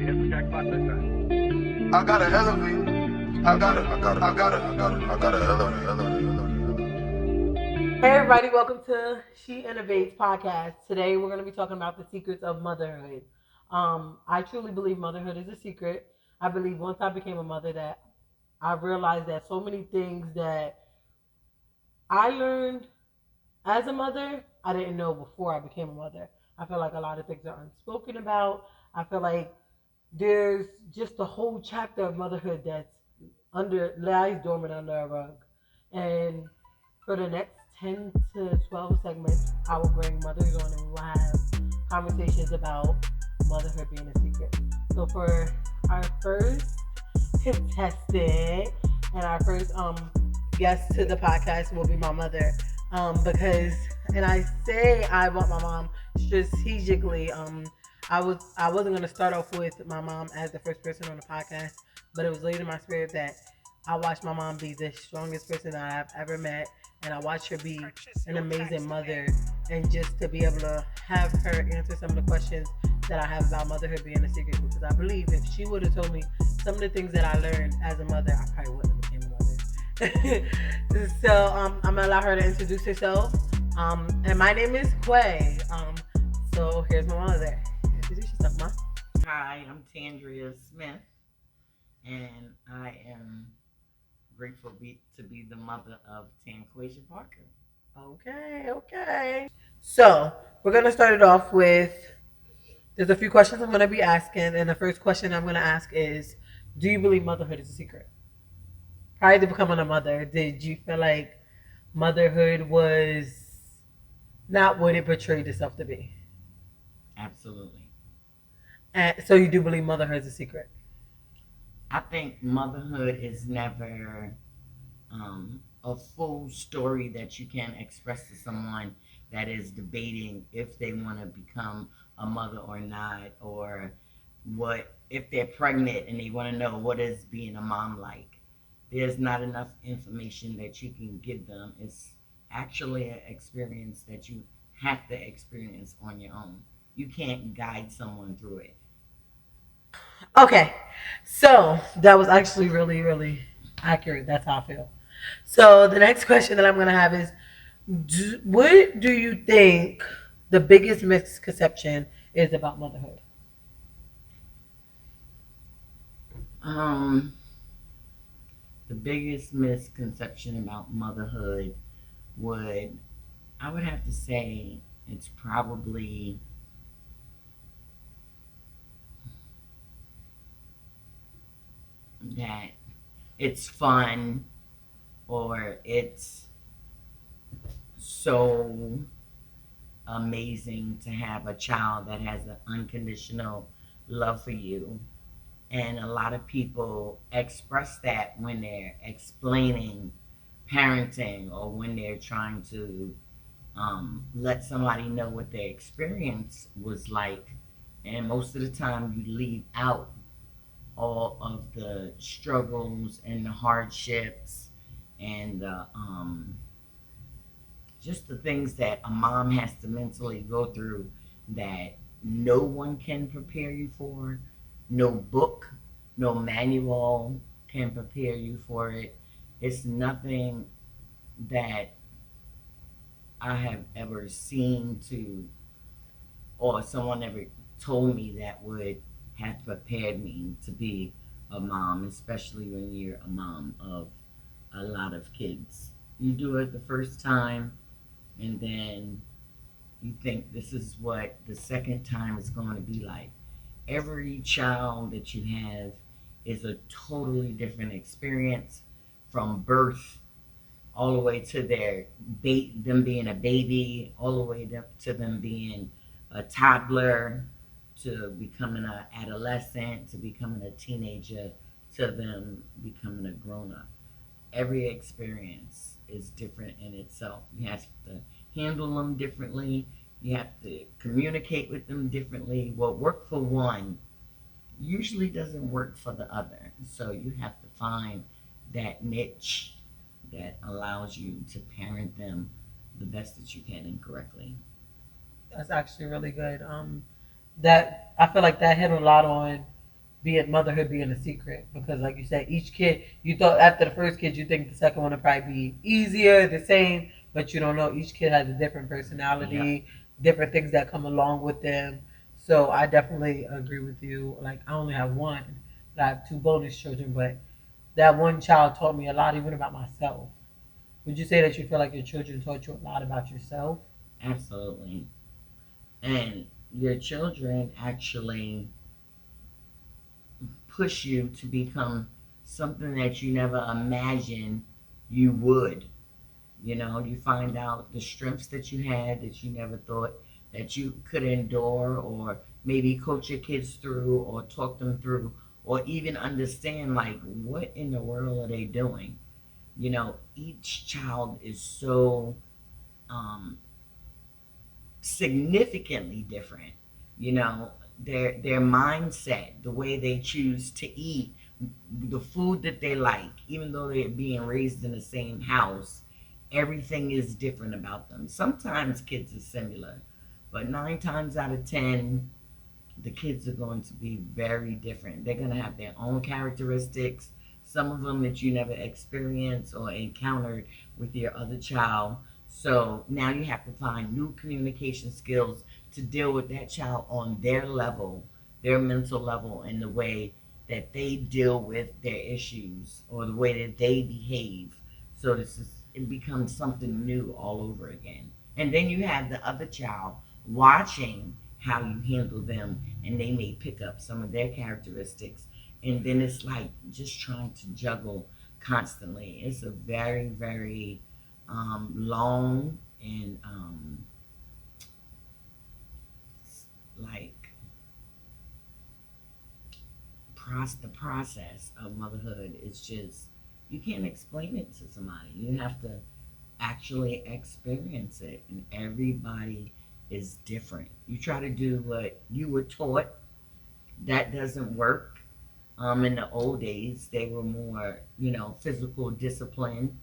I gotta elevate. I gotta elevate. Hey everybody, welcome to She Innovates podcast. Today we're going to be talking about the secrets of motherhood. I truly believe motherhood is a secret. I believe once I became a mother that I realized that so many things that I learned as a mother, I didn't know before I became a mother. I feel like a lot of things are unspoken about. I feel like there's just a whole chapter of motherhood that's lies dormant under a rug. And for the next 10 to 12 segments, I will bring mothers on and we'll have conversations about motherhood being a secret. So for our first contestant and our first guest to the podcast will be my mother. Because and I say I want my mom strategically. I wasn't gonna start off with my mom as the first person on the podcast, but it was laid in my spirit that I watched my mom be the strongest person that I've ever met, and I watched her be an amazing mother, and just to be able to have her answer some of the questions that I have about motherhood being a secret. Because I believe if she would have told me some of the things that I learned as a mother, I probably wouldn't have became a mother. So I'm gonna allow her to introduce herself. And my name is Quay. So here's my mother. Introduce yourself, Ma. Hi, I'm Tandria Smith, and I am grateful to be the mother of Tanquasia Parker. Okay. So we're gonna start it off with. There's a few questions I'm gonna be asking, and the first question I'm gonna ask is, do you believe motherhood is a secret? Prior to becoming a mother, did you feel like motherhood was not what it portrayed itself to be? Absolutely. And so you do believe motherhood is a secret? I think motherhood is never a full story that you can express to someone that is debating if they want to become a mother or not, or what if they're pregnant and they want to know what is being a mom like. There's not enough information that you can give them. It's actually an experience that you have to experience on your own. You can't guide someone through it. Okay, so that was actually really, really accurate. That's how I feel. So the next question that I'm gonna have is, what do you think the biggest misconception is about motherhood? Um, the biggest misconception about motherhood would, I would have to say, it's probably that it's fun, or it's so amazing to have a child that has an unconditional love for you. And a lot of people express that when they're explaining parenting, or when they're trying to let somebody know what their experience was like. And most of the time, you leave out all of the struggles and the hardships, and just the things that a mom has to mentally go through, that no one can prepare you for. No book, no manual can prepare you for it. It's nothing that I have ever seen to, or someone ever told me that would have prepared me to be a mom, especially when you're a mom of a lot of kids. You do it the first time, and then you think this is what the second time is going to be like. Every child that you have is a totally different experience, from birth all the way to them being a baby, all the way to them being a toddler, to becoming an adolescent, to becoming a teenager, to them becoming a grown up. Every experience is different in itself. You have to handle them differently. You have to communicate with them differently. What worked for one usually doesn't work for the other. So you have to find that niche that allows you to parent them the best that you can and correctly. That's actually really good. That I feel like that hit a lot on. being motherhood being a secret, because like you said, each kid, you thought after the first kid you think the second one would probably be easier, the same, but you don't know. Each kid has a different Yep. personality, different things that come along with them. So I definitely agree with you. Like I only have one, but I have two bonus children, but that one child taught me a lot, even about myself. Would you say that you feel like your children taught you a lot about yourself? Absolutely. And your children actually push you to become something that you never imagined you would. You know, you find out the strengths that you had that you never thought that you could endure, or maybe coach your kids through, or talk them through, or even understand like what in the world are they doing. You know, each child is so um, significantly different. You know, their mindset, the way they choose to eat, the food that they like, even though they're being raised in the same house, everything is different about them. Sometimes kids are similar, but 9 times out of 10, the kids are going to be very different. They're going to have their own characteristics, some of them that you never experienced or encountered with your other child. So now you have to find new communication skills to deal with that child on their level, their mental level, and the way that they deal with their issues or the way that they behave. So it becomes something new all over again. And then you have the other child watching how you handle them, and they may pick up some of their characteristics. And then it's like just trying to juggle constantly. It's a very, very long and like the process of motherhood is just, you can't explain it to somebody. You have to actually experience it, and everybody is different. You try to do what you were taught, that doesn't work. In the old days, they were more, physical discipline,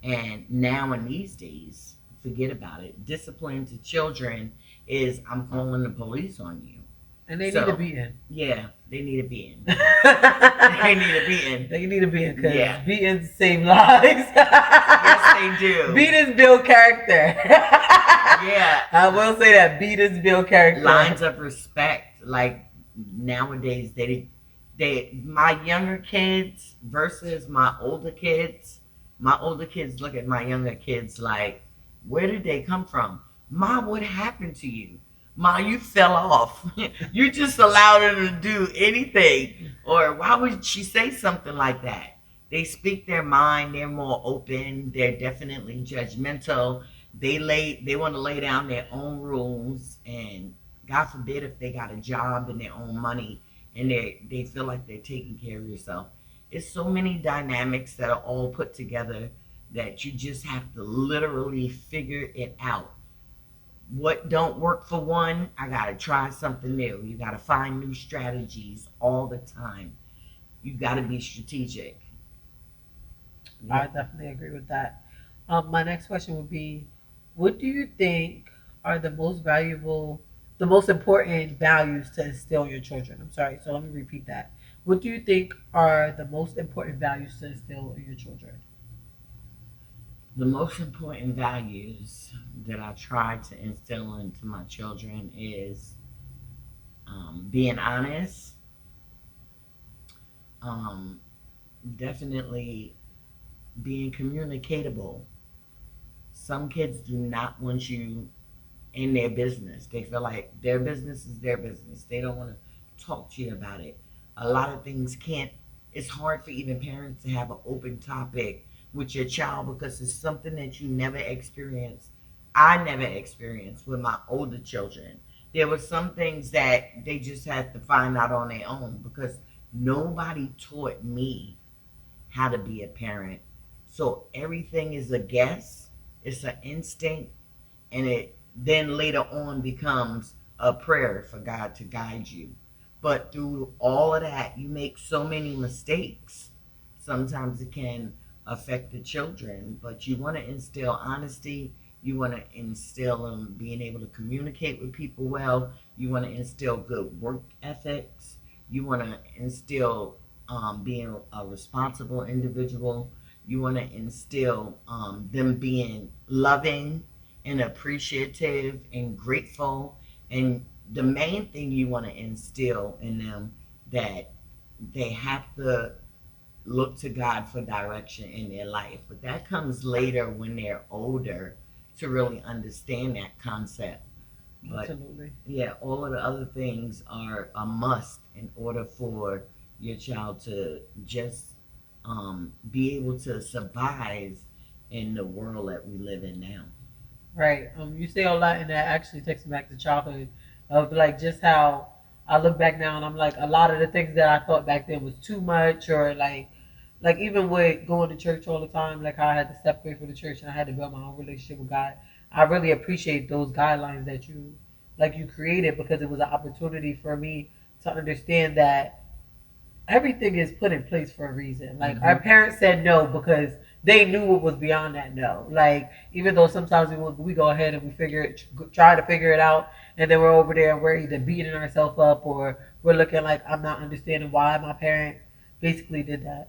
and now in these days, forget about it. Discipline to children is I'm calling the police on you. And they need to So be in. yeah, they need a beating. They need a They beating. need to be in because Yeah. beatings save lives. Yes, they do. Beatings build character. Yeah. I will say that beatings build character. Lines of respect. Like nowadays, my younger kids versus my older kids. My older kids look at my younger kids like, where did they come from? Ma, what happened to you? Ma, you fell off. You just allowed her to do anything. Or why would she say something like that? They speak their mind. They're more open. They're definitely judgmental. They want to lay down their own rules, and God forbid if they got a job and their own money, and they feel like they're taking care of yourself. It's so many dynamics that are all put together that you just have to literally figure it out. What don't work for one, I gotta try something new. You gotta find new strategies all the time. You gotta be strategic. I Yep. definitely agree with that. My next question would be, what do you think are the most important values to instill in your children? I'm sorry, so let me repeat that. What do you think are the most important values to instill in your children? The most important values that I try to instill into my children is being honest, um, definitely being communicatable. Some kids do not want you in their business. They feel like their business is their business. They don't want to talk to you about it. A lot of things can't, it's hard for even parents to have an open topic with your child because it's something that you never experienced. I never experienced with my older children. There were some things that they just had to find out on their own because nobody taught me how to be a parent. So everything is a guess, it's an instinct, and it then later on becomes a prayer for God to guide you. But through all of that, you make so many mistakes. Sometimes it can affect the children, but you want to instill honesty. You want to instill being able to communicate with people well. You want to instill good work ethics. You want to instill being a responsible individual. You want to instill them being loving and appreciative and grateful. And the main thing you want to instill in them that they have to look to God for direction in their life. But that comes later when they're older to really understand that concept. But Absolutely. yeah, all of the other things are a must in order for your child to just be able to survive in the world that we live in now. Right. You say a lot, and that actually takes me back to childhood, of like just how I look back now, and I'm like a lot of the things that I thought back then was too much, or like even with going to church all the time, like how I had to separate from the church and I had to build my own relationship with God. I really appreciate those guidelines that you created, because it was an opportunity for me to understand that everything is put in place for a reason. Like our Mm-hmm. parents said no because they knew what was beyond that no. Like even though sometimes we go ahead and we try to figure it out, and then we're over there and we're either beating ourselves up or we're looking like I'm not understanding why my parent basically did that.